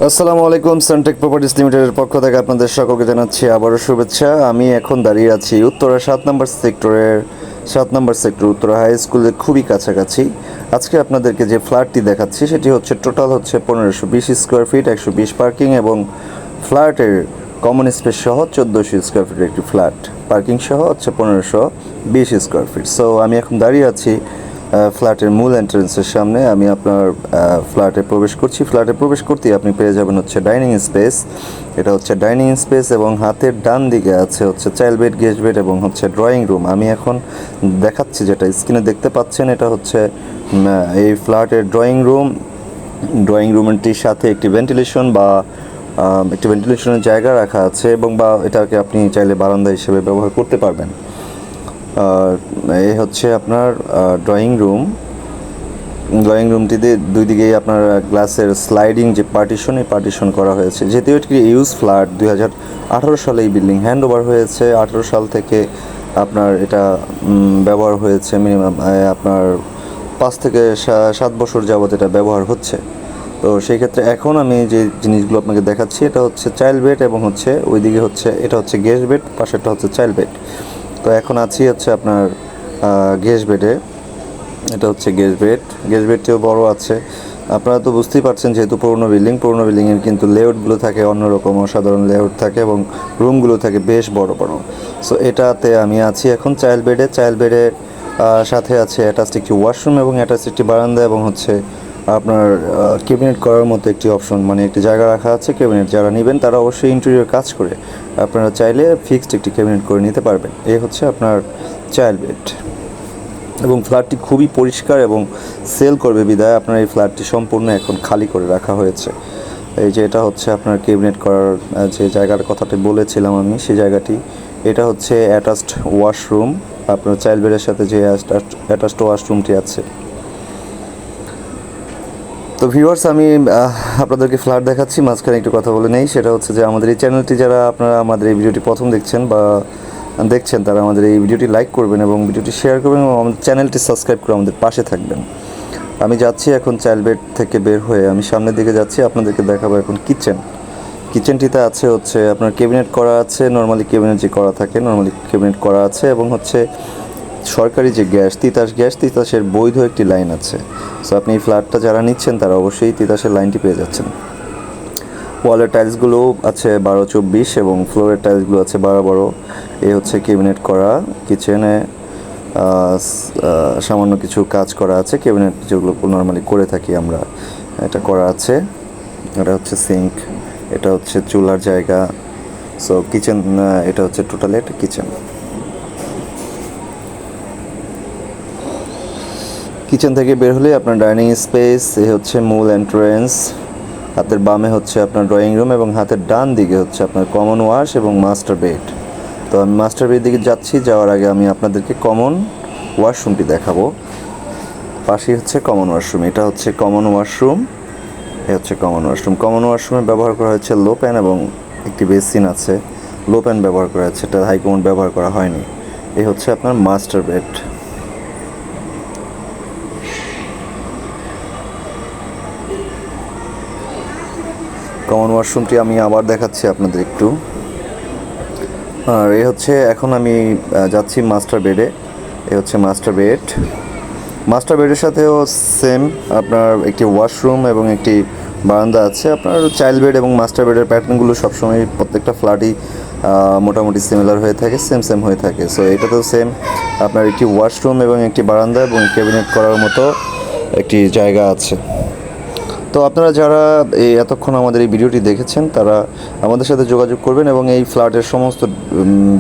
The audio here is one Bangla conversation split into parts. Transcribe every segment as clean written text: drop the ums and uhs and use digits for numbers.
আসসালামু আলাইকুম। সানটেক প্রপার্টিজ লিমিটেডের পক্ষ থেকে আপনাদের সকলকে জানাচ্ছি আবারও শুভেচ্ছা। আমি এখন দাঁড়িয়ে আছি উত্তরা 7 নম্বর সেক্টর উত্তরা হাই স্কুলের খুবই কাছাকাছি। আজকে আপনাদেরকে যে ফ্ল্যাটটি দেখাচ্ছি সেটি হচ্ছে টোটাল হচ্ছে 1520 স্কোয়ার ফিট, 120 পার্কিং এবং ফ্ল্যাটের কমন স্পেস সহ 1400 স্কোয়ার ফিটের একটি ফ্ল্যাট, পার্কিং সহ হচ্ছে 1520 স্কোয়ার ফিট। সো আমি এখন দাঁড়িয়ে আছি ফ্ল্যাটের মূল এন্ট্রেন্সের সামনে। আমি আপনার ফ্ল্যাটে প্রবেশ করছি। ফ্ল্যাটে প্রবেশ করতেই আপনি পেয়ে যাবেন হচ্ছে ডাইনিং স্পেস। এটা হচ্ছে ডাইনিং স্পেস এবং হাতের ডান দিকে আছে হচ্ছে চাইল্ড বেড, গেস্ট বেড এবং হচ্ছে ড্রয়িং রুম। আমি এখন দেখাচ্ছি, যেটা স্ক্রিনে দেখতে পাচ্ছেন, এটা হচ্ছে এই ফ্ল্যাটের ড্রয়িং রুমটির সাথে একটি ভেন্টিলেশনের জায়গা রাখা আছে এবং বা এটাকে আপনি চাইলে বারান্দা হিসেবে ব্যবহার করতে পারবেন। এই হচ্ছে আপনার ড্রয়িং রুমটিতে দুই দিকেই আপনার গ্লাসের স্লাইডিং যে পার্টিশন করা হয়েছে। যেহেতু এটি ইউজ ফ্ল্যাট, 2018 সালে এই বিল্ডিং হ্যান্ড ওভার হয়েছে। 18 সাল থেকে আপনার এটা ব্যবহার হয়েছে মিনিমাম আপনার 5 থেকে 7 বছর যাবত এটা ব্যবহার হচ্ছে। তো সেই ক্ষেত্রে এখন আমি যে জিনিসগুলো আপনাকে দেখাচ্ছি, এটা হচ্ছে চাইল্ড বেড এবং হচ্ছে ওইদিকে হচ্ছে এটা হচ্ছে গেস্ট বেড, পাশেরটা হচ্ছে চাইল্ড বেড। তো এখন আছি হচ্ছে আপনার গেস্ট বেডে। এটা হচ্ছে গেস্ট বেডটিও বড় আছে। আপনারা তো বুঝতেই পারছেন, যেহেতু পুরোনো বিল্ডিংয়ের কিন্তু লেআউটগুলো থাকে অন্যরকম, অসাধারণ লেআউট থাকে এবং রুমগুলো থাকে বেশ বড় বড়। সো এটাতে আমি আছি এখন চাইল্ড বেডে সাথে আছে অ্যাটাচড একটি ওয়াশরুম এবং অ্যাটাচড একটি বারান্দা এবং হচ্ছে আপনার ক্যাবিনেট করার মতো একটি অপশন, মানে একটি জায়গা রাখা আছে ক্যাবিনেট। যারা নেবেন তারা অবশ্যই ইন্টেরিয়র কাজ করে আপনারা চাইলে ফিক্সড একটি ক্যাবিনেট করে নিতে পারবেন। এই হচ্ছে আপনার চাইল্ড বেড এবং ফ্ল্যাটটি খুবই পরিষ্কার এবং সেল করবে বিদায় আপনার এই ফ্ল্যাটটি সম্পূর্ণ এখন খালি করে রাখা হয়েছে। এই যে এটা হচ্ছে আপনার ক্যাবিনেট করার যে জায়গার কথাটি বলেছিলাম আমি, সেই জায়গাটি। এটা হচ্ছে অ্যাটাচড ওয়াশরুম, আপনার চাইল্ড বেডের সাথে যে অ্যাটাচড ওয়াশরুমটি আছে। তো ভিউয়ার্স, আমি আপনাদেরকে ফ্ল্যাট দেখাচ্ছি, মাঝখানে একটু কথা বলে নেই। সেটা হচ্ছে যে আমাদের এই চ্যানেলটি যারা আপনারা আমাদের এই ভিডিওটি প্রথম দেখছেন তারা আমাদের এই ভিডিওটি লাইক করবেন এবং ভিডিওটি শেয়ার করবেন এবং আমাদের চ্যানেলটি সাবস্ক্রাইব করে আমাদের পাশে থাকবেন। আমি যাচ্ছি এখন চাইল্ড বেড থেকে বের হয়ে আমি সামনের দিকে যাচ্ছি, আপনাদেরকে দেখাবো এখন কিচেনটিতে আছে হচ্ছে আপনার ক্যাবিনেট করা আছে, নর্মালি ক্যাবিনেট যে করা থাকে নর্মালি ক্যাবিনেট করা আছে এবং হচ্ছে সরকারি যে তিতাসের বৈধ একটি লাইন আছে। সো আপনি এই ফ্ল্যাটটা যারা নিচ্ছেন তারা অবশ্যই তিতাসের লাইনটি পেয়ে যাচ্ছেন। ওয়ালের টাইলসগুলো আছে 12-24 এবং ফ্লোরের টাইলসগুলো আছে 12-12। এই হচ্ছে ক্যাবিনেট করা। কিচেনে সামান্য কিছু কাজ করা আছে, ক্যাবিনেট যেগুলো নর্মালি করে থাকি আমরা, এটা করা আছে। এটা হচ্ছে সিঙ্ক, এটা হচ্ছে চুলার জায়গা। সো কিচেন, এটা হচ্ছে টোটালি একটা কিচেন থেকে বের হলে আপনার ডাইনিং স্পেস। এ হচ্ছে মূল এন্ট্রেন্স। হাতের বামে হচ্ছে আপনার ড্রয়িং রুম এবং হাতের ডান দিকে হচ্ছে আপনার কমন ওয়াশ এবং মাস্টার বেড। তো আমি মাস্টার বেড দিকে যাচ্ছি, যাওয়ার আগে আমি আপনাদেরকে কমন ওয়াশরুমটি দেখাবো। পাশেই হচ্ছে কমন ওয়াশরুম। এটা হচ্ছে কমন ওয়াশরুম। কমন ওয়াশরুমে ব্যবহার করা হয়েছে লো প্যান এবং একটি বেসিন আছে। লো প্যান ব্যবহার করা হচ্ছে, এটা হাই কমোড ব্যবহার করা হয়নি। এই হচ্ছে আপনার মাস্টার বেড। কমন ওয়াশরুমটি আমি আবার দেখাচ্ছি আপনাদের একটু। আর এই হচ্ছে এখন আমি যাচ্ছি মাস্টার বেডে। এই হচ্ছে মাস্টার বেডের সাথেও সেম আপনার একটি ওয়াশরুম এবং একটি বারান্দা আছে। আপনার চাইল্ড বেড এবং মাস্টার বেডের প্যাটার্নগুলো সবসময় প্রত্যেকটা ফ্ল্যাটই মোটামুটি সিমিলার হয়ে থাকে, সেম হয়ে থাকে। সো এটাতেও সেম আপনার একটি ওয়াশরুম এবং একটি বারান্দা এবং ক্যাবিনেট করার মতো একটি জায়গা আছে। তো আপনারা যারা এতক্ষণ আমাদের এই ভিডিওটি দেখেছেন তারা আমাদের সাথে যোগাযোগ করবেন এবং এই ফ্ল্যাটের সমস্ত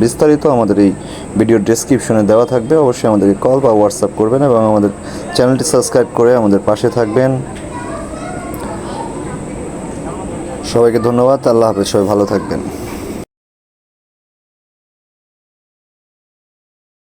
বিস্তারিত আমাদের এই ভিডিওর ডেসক্রিপশনে দেওয়া থাকবে। অবশ্যই আমাদেরকে কল বা হোয়াটসঅ্যাপ করবেন এবং আমাদের চ্যানেলটি সাবস্ক্রাইব করে আমাদের পাশে থাকবেন। সবাইকে ধন্যবাদ। আল্লাহ হাফেজ। সবাই ভালো থাকবেন।